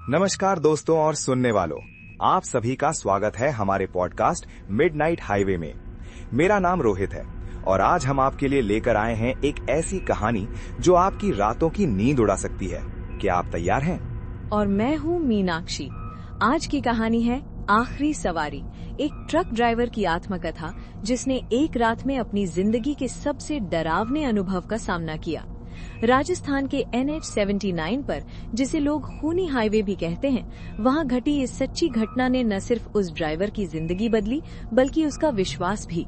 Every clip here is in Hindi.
नमस्कार दोस्तों और सुनने वालों, आप सभी का स्वागत है हमारे पॉडकास्ट मिडनाइट हाईवे में। मेरा नाम रोहित है और आज हम आपके लिए लेकर आए हैं एक ऐसी कहानी जो आपकी रातों की नींद उड़ा सकती है। क्या आप तैयार हैं? और मैं हूँ मीनाक्षी। आज की कहानी है आखिरी सवारी, एक ट्रक ड्राइवर की आत्मकथा जिसने एक रात में अपनी जिंदगी के सबसे डरावने अनुभव का सामना किया। राजस्थान के NH 79 पर, जिसे लोग खूनी हाईवे भी कहते हैं, वहां घटी इस सच्ची घटना ने न सिर्फ उस ड्राइवर की जिंदगी बदली बल्कि उसका विश्वास भी।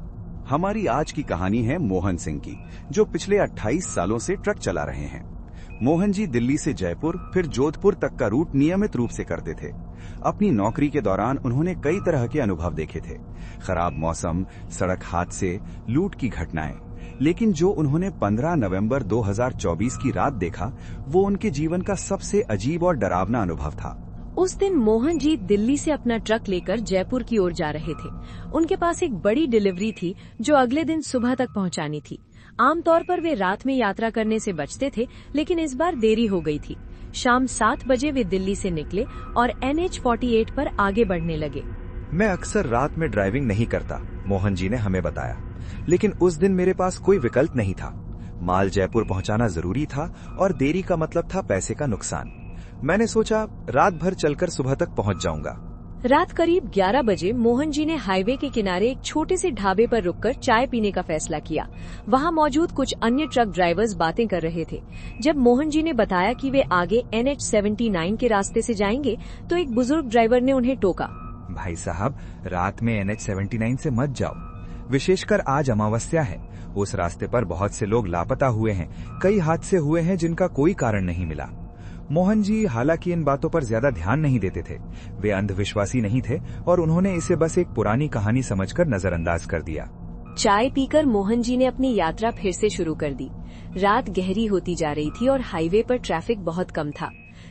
हमारी आज की कहानी है मोहन सिंह की, जो पिछले 28 सालों से ट्रक चला रहे हैं। मोहन जी दिल्ली से जयपुर फिर जोधपुर तक का रूट नियमित रूप से करते थे। अपनी नौकरी के दौरान उन्होंने कई तरह के अनुभव देखे थे, खराब मौसम, सड़क हादसे, लूट की घटनाएं। लेकिन जो उन्होंने 15 नवंबर 2024 की रात देखा, वो उनके जीवन का सबसे अजीब और डरावना अनुभव था। उस दिन मोहन जी दिल्ली से अपना ट्रक लेकर जयपुर की ओर जा रहे थे। उनके पास एक बड़ी डिलीवरी थी जो अगले दिन सुबह तक पहुंचानी थी। आमतौर पर वे रात में यात्रा करने से बचते थे, लेकिन इस बार देरी हो गई थी। शाम 7 बजे वे दिल्ली से निकले और NH 48 पर आगे बढ़ने लगे। मैं अक्सर रात में ड्राइविंग नहीं करता, मोहन जी ने हमें बताया, लेकिन उस दिन मेरे पास कोई विकल्प नहीं था। माल जयपुर पहुंचाना जरूरी था और देरी का मतलब था पैसे का नुकसान। मैंने सोचा रात भर चलकर सुबह तक पहुंच जाऊंगा। रात करीब 11 बजे मोहन जी ने हाईवे के किनारे एक छोटे से ढाबे पर रुककर चाय पीने का फैसला किया। वहां मौजूद कुछ अन्य ट्रक ड्राइवर्स बातें कर रहे थे। जब मोहन जी ने बताया कि वे आगे NH 79 के रास्ते से जाएंगे, तो एक बुजुर्ग ड्राइवर ने उन्हें टोका। भाई साहब, रात में NH 79 से मत जाओ, विशेषकर आज अमावस्या है। उस रास्ते पर बहुत से लोग लापता हुए हैं, कई हादसे हुए हैं जिनका कोई कारण नहीं मिला। मोहन जी हालांकि इन बातों पर ज्यादा ध्यान नहीं देते थे। वे अंधविश्वासी नहीं थे और उन्होंने इसे बस एक पुरानी कहानी समझकर नजरअंदाज कर दिया। चाय पीकर मोहन जी ने अपनी यात्रा फिर से शुरू कर दी। रात गहरी होती जा रही थी और हाईवे पर ट्रैफिक बहुत कम था।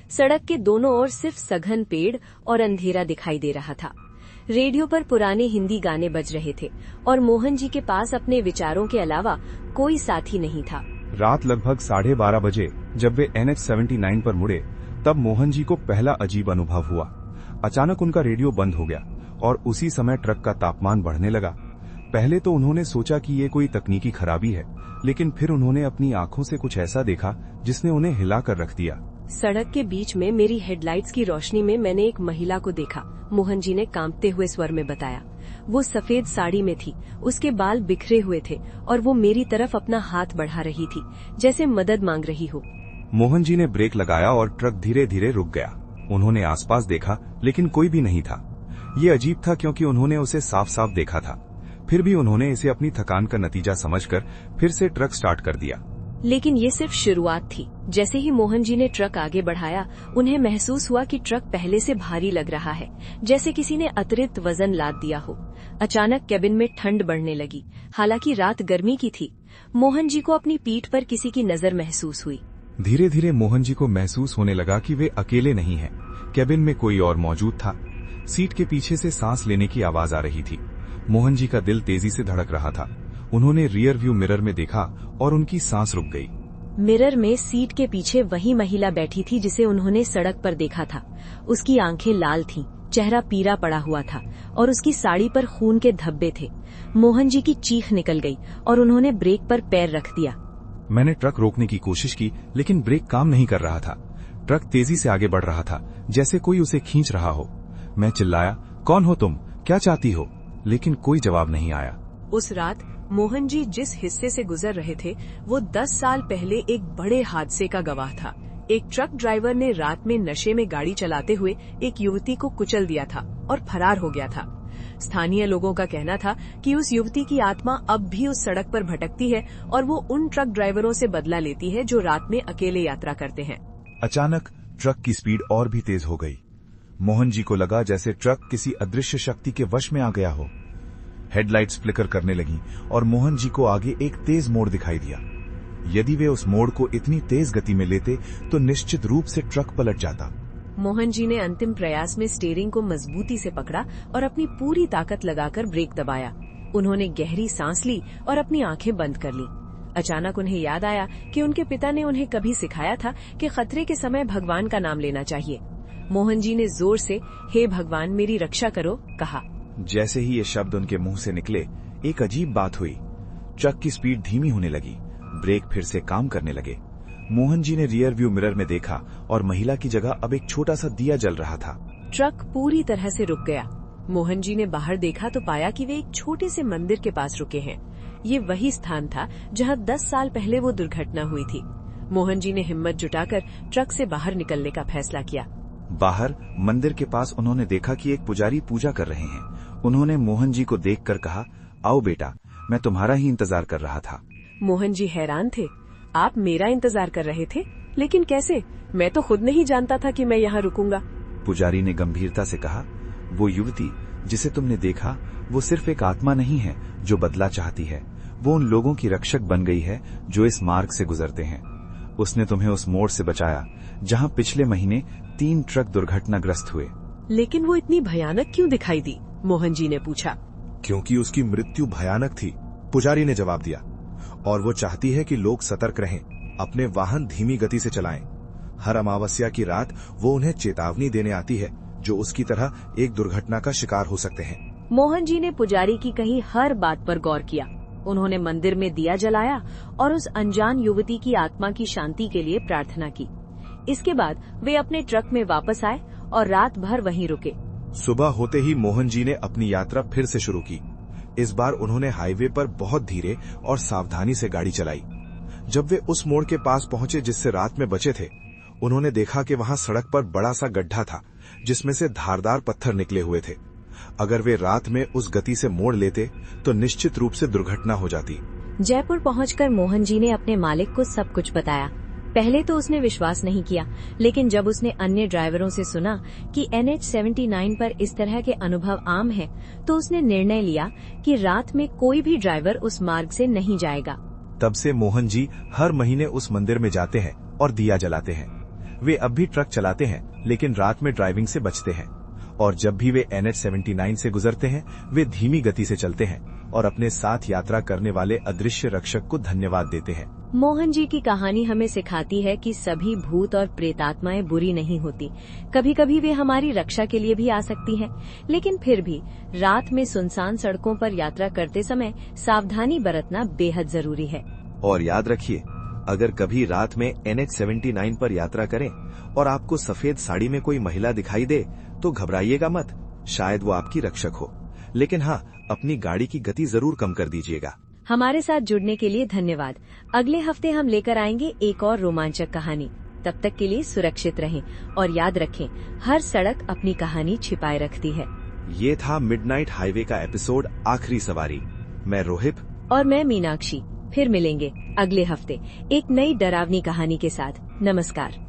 सड़क के दोनों ओर सिर्फ सघन पेड़ और अंधेरा दिखाई दे रहा था। रेडियो पर पुराने हिंदी गाने बज रहे थे और मोहन जी के पास अपने विचारों के अलावा कोई साथी नहीं था। रात लगभग 12:30 बजे जब वे NH 79 पर मुड़े, तब मोहन जी को पहला अजीब अनुभव हुआ। अचानक उनका रेडियो बंद हो गया और उसी समय ट्रक का तापमान बढ़ने लगा। पहले तो उन्होंने सोचा कि ये कोई तकनीकी खराबी है, लेकिन फिर उन्होंने अपनी आंखों से कुछ ऐसा देखा जिसने उन्हें हिलाकर रख दिया। सड़क के बीच में मेरी हेडलाइट्स की रोशनी में मैंने एक महिला को देखा, मोहन जी ने कांपते हुए स्वर में बताया। वो सफेद साड़ी में थी, उसके बाल बिखरे हुए थे और वो मेरी तरफ अपना हाथ बढ़ा रही थी, जैसे मदद मांग रही हो। मोहन जी ने ब्रेक लगाया और ट्रक धीरे धीरे रुक गया। उन्होंने आसपास देखा, लेकिन कोई भी नहीं था। ये अजीब था क्योंकि उन्होंने उसे साफ साफ देखा था। फिर भी उन्होंने इसे अपनी थकान का नतीजा समझकर फिर से ट्रक स्टार्ट कर दिया। लेकिन ये सिर्फ शुरुआत थी। जैसे ही मोहन जी ने ट्रक आगे बढ़ाया, उन्हें महसूस हुआ कि ट्रक पहले से भारी लग रहा है, जैसे किसी ने अतिरिक्त वजन लाद दिया हो। अचानक केबिन में ठंड बढ़ने लगी। हालांकि रात गर्मी की थी। मोहन जी को अपनी पीठ पर किसी की नजर महसूस हुई। धीरे धीरे मोहन जी को महसूस होने लगा कि वे अकेले नहीं हैं। केबिन में कोई और मौजूद था। सीट के पीछे से सांस लेने की आवाज आ रही थी। मोहन जी का दिल तेजी से धड़क रहा था। उन्होंने रियर व्यू मिरर में देखा और उनकी सांस रुक गई। मिरर में सीट के पीछे वही महिला बैठी थी जिसे उन्होंने सड़क पर देखा था। उसकी आंखें लाल थीं, चेहरा पीला पड़ा हुआ था और उसकी साड़ी पर खून के धब्बे थे। मोहन जी की चीख निकल गई और उन्होंने ब्रेक पर पैर रख दिया। मैंने ट्रक रोकने की कोशिश की, लेकिन ब्रेक काम नहीं कर रहा था। ट्रक तेजी से आगे बढ़ रहा था, जैसे कोई उसे खींच रहा हो। मैं चिल्लाया, कौन हो तुम, क्या चाहती हो? लेकिन कोई जवाब नहीं आया। उस रात मोहन जी जिस हिस्से से गुजर रहे थे, वो 10 साल पहले एक बड़े हादसे का गवाह था। एक ट्रक ड्राइवर ने रात में नशे में गाड़ी चलाते हुए एक युवती को कुचल दिया था और फरार हो गया था। स्थानीय लोगों का कहना था कि उस युवती की आत्मा अब भी उस सड़क पर भटकती है और वो उन ट्रक ड्राइवरों से बदला लेती है जो रात में अकेले यात्रा करते हैं। अचानक ट्रक की स्पीड और भी तेज हो गई। मोहन जी को लगा जैसे ट्रक किसी अदृश्य शक्ति के वश में आ गया हो। हेडलाइट्स फ्लिकर करने लगीं और मोहन जी को आगे एक तेज मोड़ दिखाई दिया। यदि वे उस मोड़ को इतनी तेज गति में लेते तो निश्चित रूप से ट्रक पलट जाता। मोहन जी ने अंतिम प्रयास में स्टीयरिंग को मजबूती से पकड़ा और अपनी पूरी ताकत लगाकर ब्रेक दबाया। उन्होंने गहरी सांस ली और अपनी आंखें बंद कर ली। अचानक उन्हें याद आया कि उनके पिता ने उन्हें कभी सिखाया था कि खतरे के समय भगवान का नाम लेना चाहिए। मोहन जी ने जोर से हे भगवान मेरी रक्षा करो कहा। जैसे ही ये शब्द उनके मुंह से निकले, एक अजीब बात हुई। ट्रक की स्पीड धीमी होने लगी, ब्रेक फिर से काम करने लगे। मोहन जी ने रियर व्यू मिरर में देखा और महिला की जगह अब एक छोटा सा दिया जल रहा था। ट्रक पूरी तरह से रुक गया। मोहन जी ने बाहर देखा तो पाया कि वे एक छोटे से मंदिर के पास रुके हैं। ये वही स्थान था जहां 10 साल पहले वो दुर्घटना हुई थी। मोहन जी ने हिम्मत जुटाकर ट्रक से बाहर निकलने का फैसला किया। बाहर मंदिर के पास उन्होंने देखा कि एक पुजारी पूजा कर रहे हैं। उन्होंने मोहन जी को देखकर कहा, आओ बेटा, मैं तुम्हारा ही इंतजार कर रहा था। मोहन जी हैरान थे। आप मेरा इंतजार कर रहे थे? लेकिन कैसे? मैं तो खुद नहीं जानता था कि मैं यहाँ रुकूंगा। पुजारी ने गंभीरता से कहा, वो युवती जिसे तुमने देखा वो सिर्फ एक आत्मा नहीं है जो बदला चाहती है। वो उन लोगों की रक्षक बन गई है जो इस मार्ग से गुजरते हैं। उसने तुम्हें उस मोड़ से बचाया जहां पिछले महीने 3 ट्रक दुर्घटनाग्रस्त हुए। लेकिन वो इतनी भयानक क्यों दिखाई दी? मोहन जी ने पूछा। क्योंकि उसकी मृत्यु भयानक थी, पुजारी ने जवाब दिया। और वो चाहती है कि लोग सतर्क रहें, अपने वाहन धीमी गति से चलाएं। हर अमावस्या की रात वो उन्हें चेतावनी देने आती है जो उसकी तरह एक दुर्घटना का शिकार हो सकते हैं। मोहन जी ने पुजारी की कही हर बात पर गौर किया। उन्होंने मंदिर में दिया जलाया और उस अनजान युवती की आत्मा की शांति के लिए प्रार्थना की। इसके बाद वे अपने ट्रक में वापस आए और रात भर वहीं रुके। सुबह होते ही मोहन जी ने अपनी यात्रा फिर से शुरू की। इस बार उन्होंने हाईवे पर बहुत धीरे और सावधानी से गाड़ी चलाई। जब वे उस मोड़ के पास पहुंचे जिससे रात में बचे थे, उन्होंने देखा कि वहां सड़क पर बड़ा सा गड्ढा था जिसमें से धारदार पत्थर निकले हुए थे। अगर वे रात में उस गति से मोड़ लेते तो निश्चित रूप से दुर्घटना हो जाती। जयपुर पहुंचकर मोहन जी ने अपने मालिक को सब कुछ बताया। पहले तो उसने विश्वास नहीं किया, लेकिन जब उसने अन्य ड्राइवरों से सुना कि NH79 पर इस तरह के अनुभव आम हैं, तो उसने निर्णय लिया कि रात में कोई भी ड्राइवर उस मार्ग से नहीं जाएगा। तब से मोहन जी हर महीने उस मंदिर में जाते हैं और दिया जलाते हैं। वे अब भी ट्रक चलाते हैं, लेकिन रात में ड्राइविंग से बचते हैं। और जब भी वे NH79 से गुजरते हैं, वे धीमी गति से चलते हैं और अपने साथ यात्रा करने वाले अदृश्य रक्षक को धन्यवाद देते हैं। मोहन जी की कहानी हमें सिखाती है कि सभी भूत और प्रेतात्माएं बुरी नहीं होती। कभी कभी वे हमारी रक्षा के लिए भी आ सकती हैं, लेकिन फिर भी रात में सुनसान सड़कों पर यात्रा करते समय सावधानी बरतना बेहद जरूरी है। और याद रखिए, अगर कभी रात में NH79 पर यात्रा करें और आपको सफेद साड़ी में कोई महिला दिखाई दे तो घबराइएगा मत, शायद वो आपकी रक्षक हो। लेकिन हाँ, अपनी गाड़ी की गति जरूर कम कर दीजिएगा। हमारे साथ जुड़ने के लिए धन्यवाद। अगले हफ्ते हम लेकर आएंगे एक और रोमांचक कहानी। तब तक के लिए सुरक्षित रहें और याद रखें, हर सड़क अपनी कहानी छिपाए रखती है। ये था मिडनाइट हाईवे का एपिसोड आखिरी सवारी। मैं रोहित और मैं मीनाक्षी फिर मिलेंगे अगले हफ्ते एक नई डरावनी कहानी के साथ। नमस्कार।